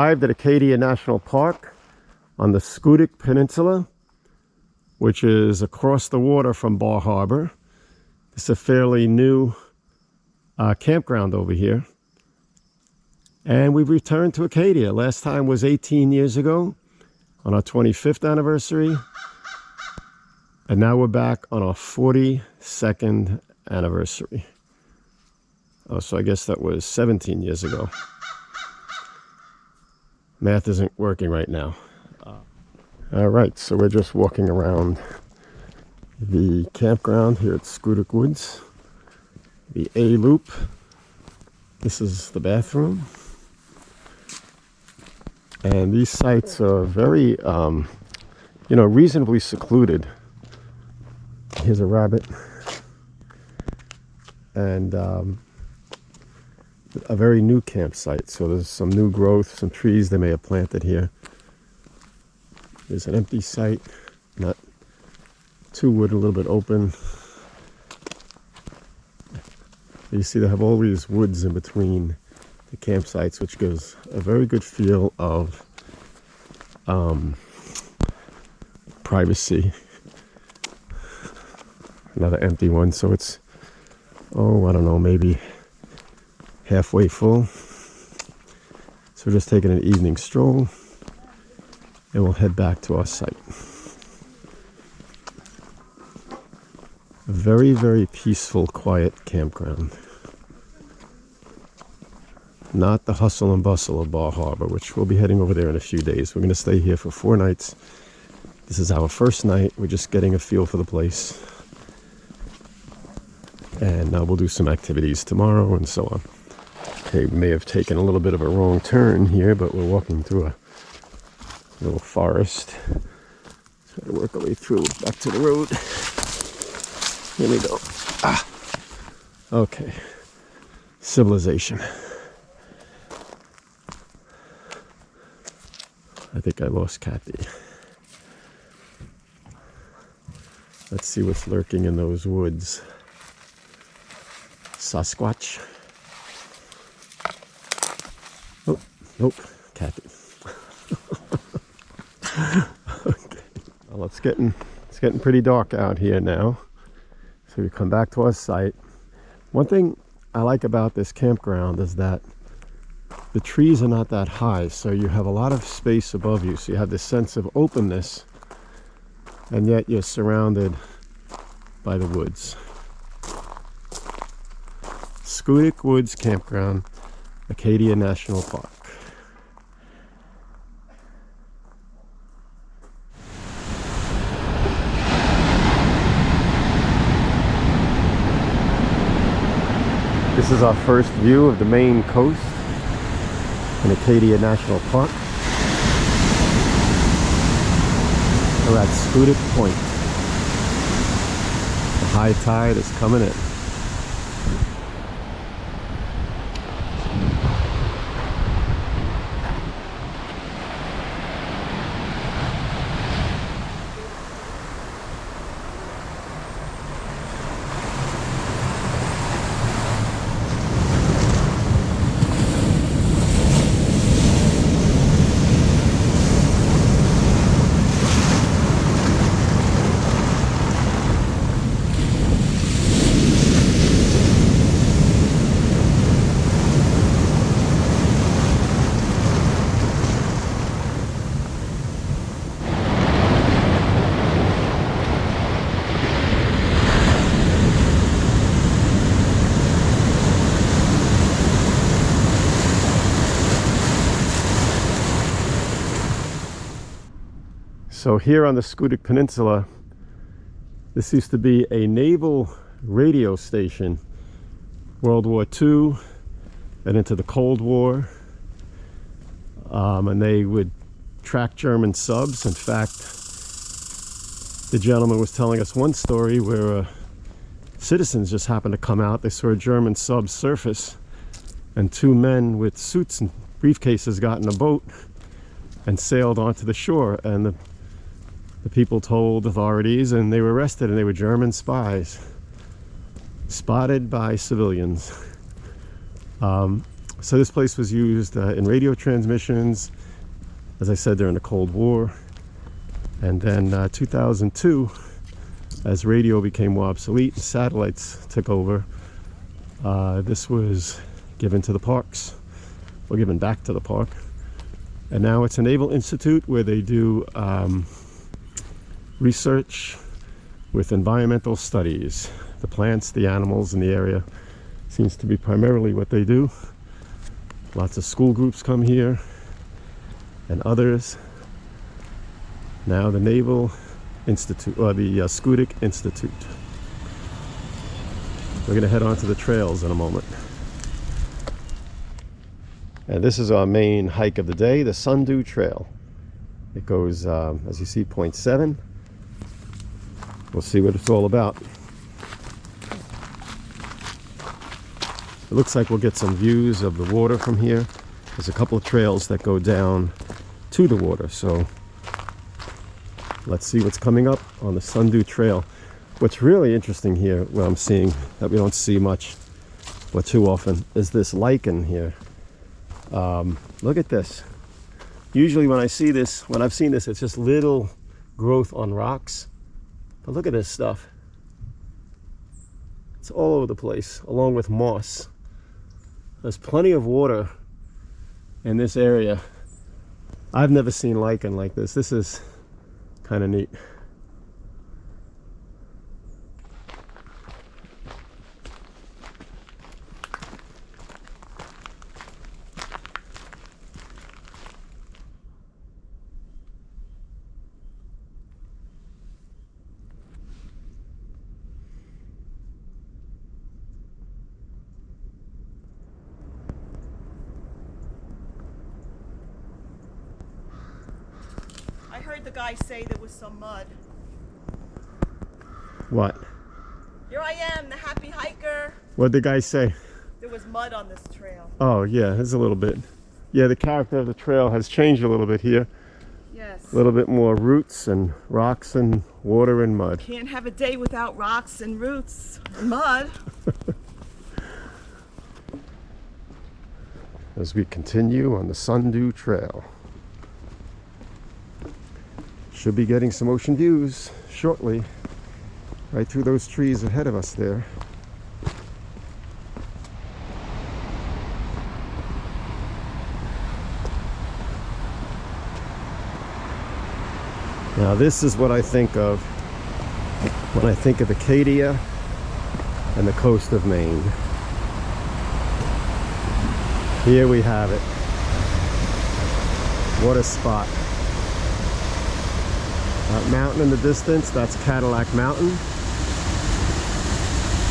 arrived at Acadia National Park on the Schoodic Peninsula, which is across the water from Bar Harbor. It's a fairly new campground over here. And we've returned to Acadia. Last time was 18 years ago on our 25th anniversary. And now we're back on our 42nd anniversary. Oh, so I guess that was 17 years ago. Math isn't working right now. All right, so we're just walking around the campground here at Schoodic Woods. The A loop. This is the bathroom. And these sites are very, reasonably secluded. Here's a rabbit. And a very new campsite. So there's some new growth, some trees they may have planted here. There's an empty site, not too wood, a little bit open. You see they have all these woods in between the campsites, which gives a very good feel of privacy. Another empty one, so it's, I don't know, maybe halfway full. So we're just taking an evening stroll and we'll head back to our site. A very, very peaceful, quiet campground. Not the hustle and bustle of Bar Harbor, which we'll be heading over there in a few days. We're going to stay here for 4 nights. This is our first night. We're just getting a feel for the place. And we'll do some activities tomorrow and so on. Okay, we may have taken a little bit of a wrong turn here, but we're walking through a little forest. Try to work our way through back to the road. Here we go. Okay. Civilization. I think I lost Kathy. Let's see what's lurking in those woods. Sasquatch. Oh, nope, Kathy. Okay. Well, it's getting pretty dark out here now. So we come back to our site. One thing I like about this campground is that the trees are not that high, so you have a lot of space above you. So you have this sense of openness, and yet you're surrounded by the woods. Schoodic Woods Campground, Acadia National Park. This is our first view of the Maine coast in Acadia National Park. We're at Schoodic Point. The high tide is coming in. So here on the Schoodic Peninsula, this used to be a naval radio station. World War II, and into the Cold War. And they would track German subs. In fact, the gentleman was telling us one story where citizens just happened to come out. They saw a German sub surface, and 2 men with suits and briefcases got in a boat and sailed onto the shore. And the people told authorities, and they were arrested, and they were German spies spotted by civilians. So this place was used in radio transmissions, as I said, during the Cold War. And then 2002, as radio became more obsolete, satellites took over. This was given to the parks, or given back to the park. And now it's a Naval Institute where they do research with environmental studies. The plants, the animals in the area seems to be primarily what they do. Lots of school groups come here and others. Now the Naval Institute, or the Schoodic Institute. We're going to head on to the trails in a moment. And this is our main hike of the day, the Sundew Trail. It goes, as you see, 0.7. We'll see what it's all about. It looks like we'll get some views of the water from here. There's a couple of trails that go down to the water, so let's see what's coming up on the Sundew Trail. What's really interesting here, what I'm seeing that we don't see much or too often, is this lichen here. Look at this. Usually when I see this, when I've seen this, it's just little growth on rocks. But look at this stuff. It's all over the place, along with moss. There's plenty of water in this area. I've never seen lichen like this. This is kind of neat. I heard the guy say there was some mud. What? Here I am, the happy hiker. What'd the guy say? There was mud on this trail. Oh yeah, there's a little bit. Yeah, the character of the trail has changed a little bit here. Yes. A little bit more roots and rocks and water and mud. Can't have a day without rocks and roots and mud. As we continue on the Sundew Trail. Should be getting some ocean views shortly, right through those trees ahead of us there. Now this is what I think of when I think of Acadia and the coast of Maine. Here we have it. What a spot. That mountain in the distance, that's Cadillac Mountain.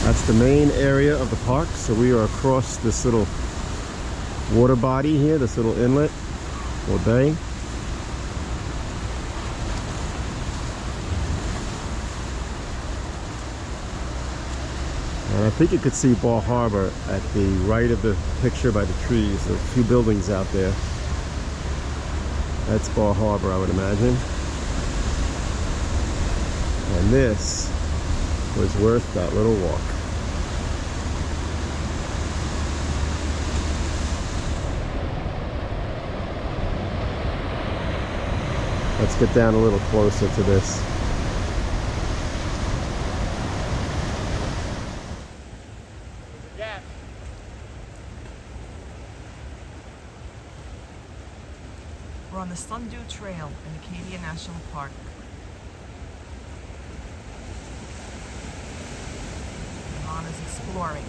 That's the main area of the park. So we are across this little water body here, this little inlet or bay. And I think you could see Bar Harbor at the right of the picture by the trees. There are a few buildings out there. That's Bar Harbor, I would imagine. And this was worth that little walk. Let's get down a little closer to this. We're on the Sundew Trail in Acadia National Park. Yvonne is exploring.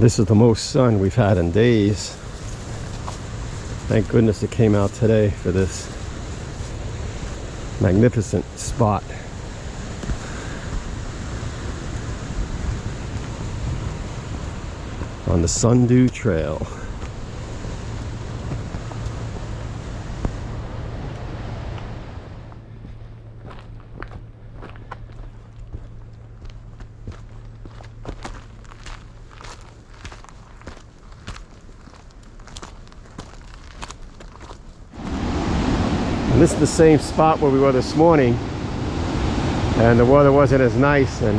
This is the most sun we've had in days. Thank goodness it came out today for this magnificent spot. On the Sundew Trail. And this is the same spot where we were this morning, and the weather wasn't as nice, and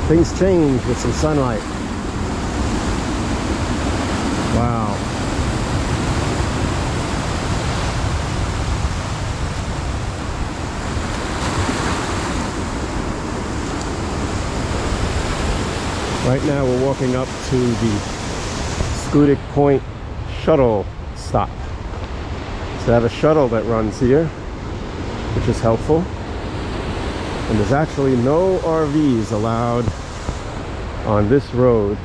things change with some sunlight. Wow. Right now we're walking up to the Schoodic Point shuttle stop. So I have a shuttle that runs here, which is helpful. And there's actually no RVs allowed on this road,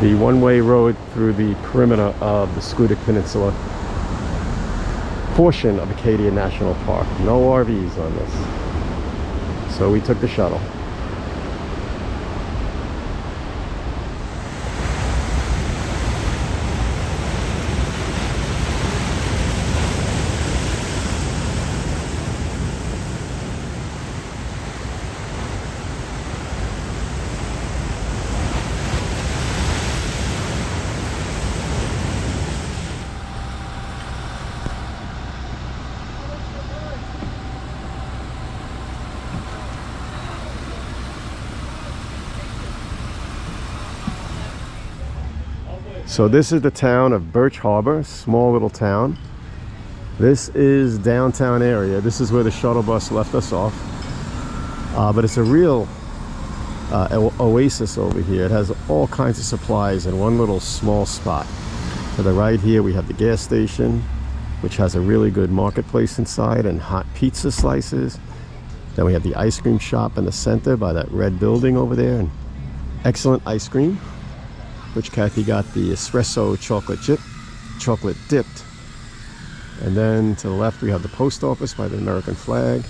the one-way road through the perimeter of the Schoodic Peninsula portion of Acadia National Park. No RVs on this. So we took the shuttle. So this is the town of Birch Harbor, small little town. This is downtown area. This is where the shuttle bus left us off. But it's a real oasis over here. It has all kinds of supplies in one little small spot. To the right here we have the gas station, which has a really good marketplace inside and hot pizza slices. Then we have the ice cream shop in the center by that red building over there, and excellent ice cream, which Kathy got the espresso chocolate dipped. And then to the left we have the post office by the American flag,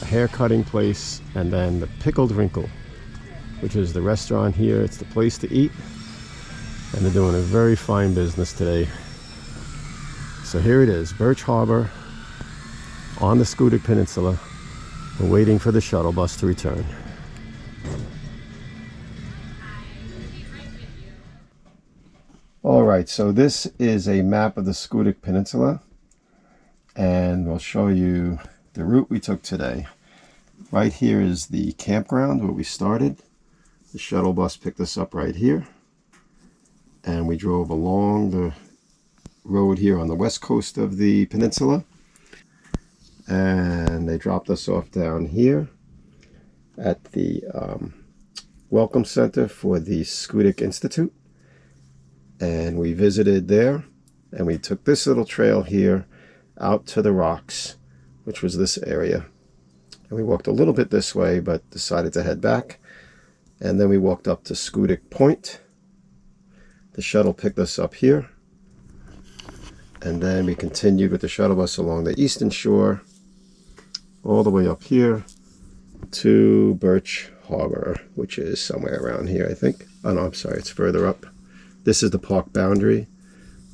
a hair cutting place, and then the Pickled Wrinkle, which is the restaurant here. It's the place to eat, and they're doing a very fine business today. So here it is, Birch Harbor on the Schoodic Peninsula. We're waiting for the shuttle bus to return. Alright, so this is a map of the Schoodic Peninsula, and we'll show you the route we took today. Right here is the campground where we started. The shuttle bus picked us up right here, and we drove along the road here on the west coast of the peninsula, and they dropped us off down here at the welcome center for the Schoodic Institute. And we visited there, and we took this little trail here out to the rocks, which was this area. And we walked a little bit this way, but decided to head back. And then we walked up to Schoodic Point. The shuttle picked us up here. And then we continued with the shuttle bus along the eastern shore, all the way up here to Birch Harbor, which is somewhere around here, I think. Oh no, I'm sorry, it's further up. This is the park boundary.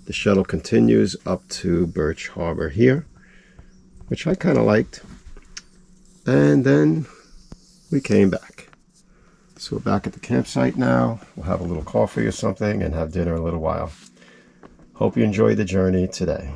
The shuttle continues up to Birch Harbor here, which I kind of liked. And then we came back. So we're back at the campsite now. We'll have a little coffee or something and have dinner in a little while. Hope you enjoyed the journey today.